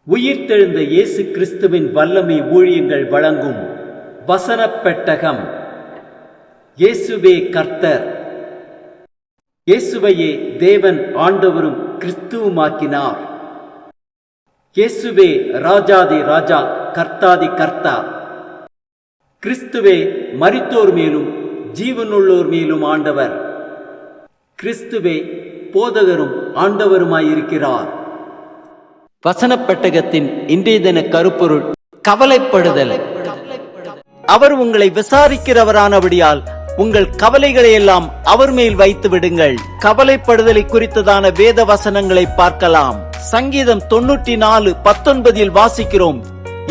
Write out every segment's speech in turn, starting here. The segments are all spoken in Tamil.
உயிர்த்தெழுந்த இயேசு கிறிஸ்துவின் வல்லமை ஊழியங்கள் வழங்கும் வசனப் பெட்டகம். இயேசுவே கர்த்தர். இயேசுவையே தேவன் ஆண்டவரும் கிறிஸ்துவுமாக்கினார். இயேசுவே ராஜாதி ராஜா, கர்த்தாதி கர்த்தா. கிறிஸ்துவே மரித்தோர் மேலும் ஜீவனுள்ளோர் மேலும் ஆண்டவர். கிறிஸ்துவே போதகரும் ஆண்டவருமாயிருக்கிறார். வசனப் பெட்டகத்தின் இன்றைய தின கருப்பொருள் கவலைப்படுதல். அவர் உங்களை விசாரிக்கிறவரானபடியால் உங்கள் கவலைகளை எல்லாம் அவர் மேல் வைத்து விடுங்கள். கவலைப்படுதலை குறித்ததான வேத வசனங்களை பார்க்கலாம். சங்கீதம் 94:19 வாசிக்கிறோம்,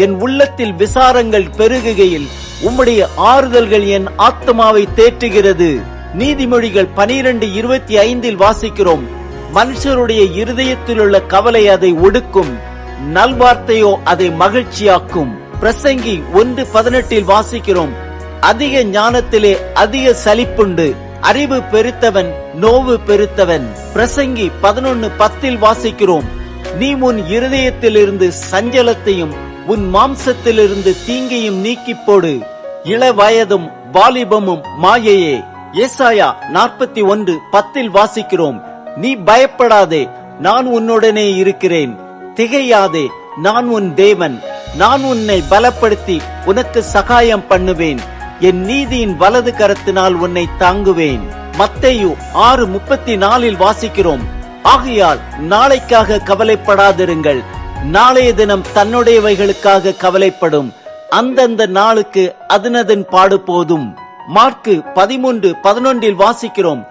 என் உள்ளத்தில் விசாரங்கள் பெருகுகையில் உம்முடைய ஆறுதல்கள் என் ஆத்மாவை தேற்றுகிறது. நீதிமொழிகள் 12:25 வாசிக்கிறோம், மனுஷருடைய இருதயத்தில் உள்ள கவலை அதை ஒடுக்கும், நல்வார்த்தையோ அதை மகிழ்ச்சியாக்கும். பிரசங்கி 1:18 வாசிக்கிறோம், அதிக ஞானத்திலே அதிக சலிப்புண்டு, அறிவு பெருத்தவன் நோவு பெருத்தவன். பிரசங்கி 11:10 வாசிக்கிறோம், நீ உன் இருதயத்திலிருந்து சஞ்சலத்தையும் உன் மாம்சத்திலிருந்து தீங்கையும் நீக்கி போடு, இள வயதும் வாலிபமும் மாயையே. ஏசாயா 41:10 வாசிக்கிறோம், நீ பயப்படாதே, நான் உன்னுடனே இருக்கிறேன், திகையாதே, நான் உன் தேவன், நான் உன்னை பலப்படுத்தி உனக்கு சகாயம் பண்ணுவேன், என் நீதியின் வலது கரத்தினால் உன்னை தாங்குவேன். மத்தேயு 6:34 வாசிக்கிறோம், ஆகையால் நாளைக்காக கவலைப்படாதிருங்கள், நாளைய தினம் தன்னுடையவைகளுக்காக கவலைப்படும், அந்தந்த நாளுக்கு அதனதன் பாடு போதும். மார்க்கு 13:11 வாசிக்கிறோம்,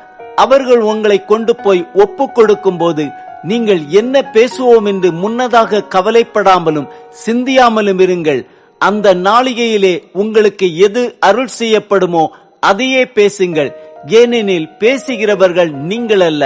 அவர்கள் உங்களை கொண்டு போய் ஒப்பு கொடுக்கும் போது நீங்கள் என்ன பேசுவோம் என்று முன்னதாக கவலைப்படாமலும் சிந்தியாமலும் இருங்கள். அந்த நாளிகையிலே உங்களுக்கு எது அருள் செய்யப்படுமோ அதையே பேசுங்கள், ஏனெனில் பேசுகிறவர்கள் நீங்கள் அல்ல,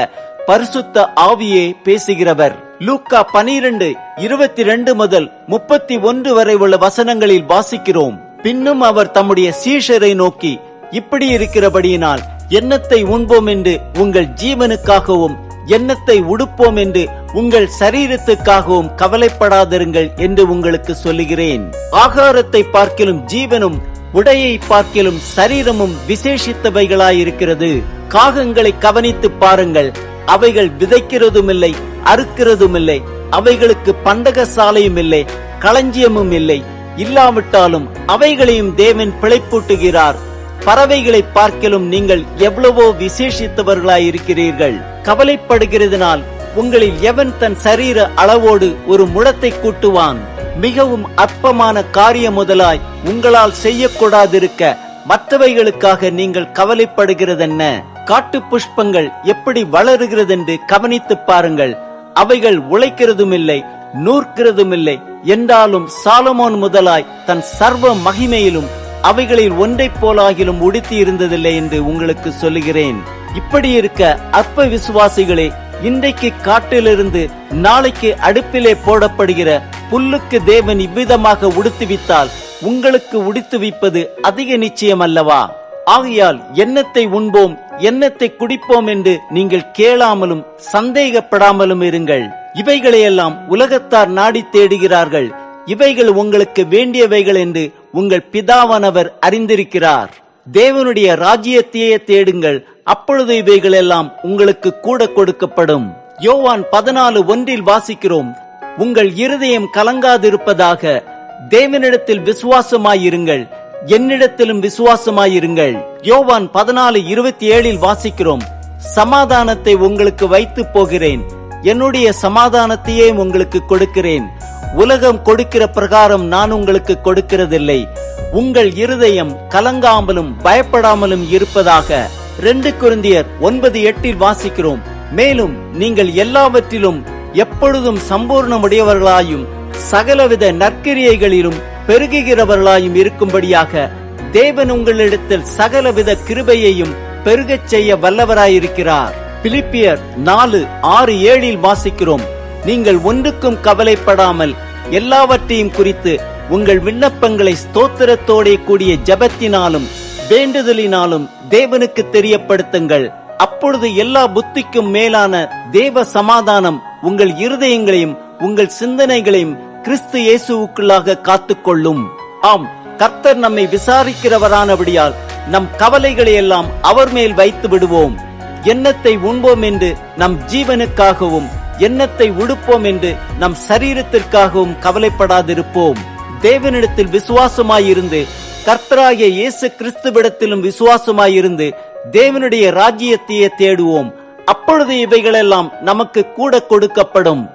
பரிசுத்த ஆவியே பேசுகிறவர். லூக்கா 12:22 முதல் 31 வரை உள்ள வசனங்களில் வாசிக்கிறோம், பின்னும் அவர் தம்முடைய சீஷரை நோக்கி, இப்படி இருக்கிறபடியினால் எண்ணத்தை உண்போம் என்று உங்கள் ஜீவனுக்காகவும் எண்ணத்தை உடுப்போம் என்று உங்கள் சரீரத்துக்காகவும் கவலைப்படாதிருங்கள் என்று உங்களுக்கு சொல்லுகிறேன். ஆகாரத்தை பார்க்கிலும் ஜீவனும் உடையை பார்க்கிலும் சரீரமும் விசேஷித்தவைகளாயிருக்கிறது. காகங்களை கவனித்து பாருங்கள், அவைகள் விதைக்கிறதும் இல்லை, அறுக்கிறதும் இல்லை, அவைகளுக்கு பண்டக சாலையும் இல்லை, களஞ்சியமும் இல்லை, இல்லாவிட்டாலும் அவைகளையும் தேவன் பிழைப்பூட்டுகிறார். பறவைகளை பார்க்கலும் நீங்கள் எவ்வளவோ விசேஷித்தவர்களாயிருக்கிறீர்கள். கவலைப்படுகிறதுனால் உங்களில் எவன் தன் சரீர அளவோடு ஒரு முழத்தை கூட்டுவான்? மிகவும் அற்பமான காரியம் முதலாய் உங்களால் செய்யக்கூடாதிருக்க மற்றவைகளுக்காக நீங்கள் கவலைப்படுகிறதென்ன? காட்டு புஷ்பங்கள் எப்படி வளருகிறதென்று கவனித்து பாருங்கள், அவைகள் உழைக்கிறதும் இல்லை, நூற்கிறதும் இல்லை, என்றாலும் சாலமோன் முதலாய் தன் சர்வ மகிமையிலும் அவைகளில் ஒன்றை போலாகிலும் உடுத்தி இருந்ததில்லை என்று உங்களுக்கு சொல்லுகிறேன். இப்படி இருக்க அற்ப விசுவாசிகளே, இன்றைக்கு காட்டிலிருந்து நாளைக்கு அடுப்பிலே போடப்படுகிற புல்லுக்கு தேவன் இவ்விதமாக உடுத்துவித்தால் உங்களுக்கு உடுத்துவிப்பது அதிக நிச்சயம் அல்லவா? ஆகையால் எண்ணத்தை உண்போம் எண்ணத்தை குடிப்போம் என்று நீங்கள் கேளாமலும் சந்தேகப்படாமலும் இருங்கள். இவைகளையெல்லாம் உலகத்தார் நாடி தேடுகிறார்கள், இவைகள் உங்களுக்கு வேண்டியவைகள் என்று உங்கள் பிதாவானவர் அறிந்திருக்கிறார். தேவனுடைய ராஜ்யத்தையே தேடுங்கள், அப்பொழுது இவைகள் எல்லாம் உங்களுக்கு கூட கொடுக்கப்படும். யோவான் 14:1 வாசிக்கிறோம், உங்கள் இருதயம் கலங்காதிருப்பதாக, தேவனிடத்தில் விசுவாசமாயிருங்கள், என்னிடத்திலும் விசுவாசமாயிருங்கள். யோவான் 14:27 வாசிக்கிறோம், சமாதானத்தை உங்களுக்கு வைத்து போகிறேன், என்னுடைய சமாதானத்தையே உங்களுக்கு கொடுக்கிறேன், உலகம் கொடுக்கிற பிரகாரம் நான் உங்களுக்கு கொடுக்கிறதில்லை, உங்கள் இருதயம் கலங்காமலும் பயப்படாமலும் இருப்பதாக. 2 கொரிந்தியர் 9:8 வாசிக்கிறோம், மேலும் நீங்கள் எல்லாவற்றிலும் எப்பொழுதும் சம்பூர்ணமுடையவர்களாயும் சகலவித நற்கிரியைகளிலும் பெருகுகிறவர்களாயும் இருக்கும்படியாக தேவன் உங்களிடத்தில் சகலவித கிருபையையும் பெருகச் செய்ய வல்லவராயிருக்கிறார். பிலிப்பியர் 4:6-7 வாசிக்கிறோம், நீங்கள் ஒன்றுக்கும் கவலைப்படாமல் எல்லாவற்றையும் குறித்து உங்கள் விண்ணப்பங்களை ஸ்தோத்திரத்தோட கூடிய ஜெபத்தினாலும் வேண்டுதலினாலும் தேவனுக்கு தெரியப்படுத்துங்கள். அப்பொழுது எல்லா புத்திக்கும் மேலான தேவ சமாதானம் உங்கள் இருதயங்களையும் உங்கள் சிந்தனைகளையும் கிறிஸ்து இயேசுவுக்குள்ளாக காத்துக்கொள்ளும். ஆம், கர்த்தர் நம்மை விசாரிக்கிறவரானபடியால் நம் கவலைகளை எல்லாம் அவர் மேல் வைத்து விடுவோம். எண்ணத்தை உண்போம் என்று நம் ஜீவனுக்காகவும், எண்ணத்தை உடுப்போம் என்று நம் சரீரத்திற்காகவும் கவலைப்படாதிருப்போம். தேவனிடத்தில் விசுவாசமாயிருந்து, கர்த்தராகிய இயேசு கிறிஸ்துவிடத்திலும் விசுவாசமாயிருந்து தேவனுடைய ராஜ்யத்தையே தேடுவோம். அப்பொழுது இவைகளெல்லாம் நமக்கு கூட கொடுக்கப்படும்.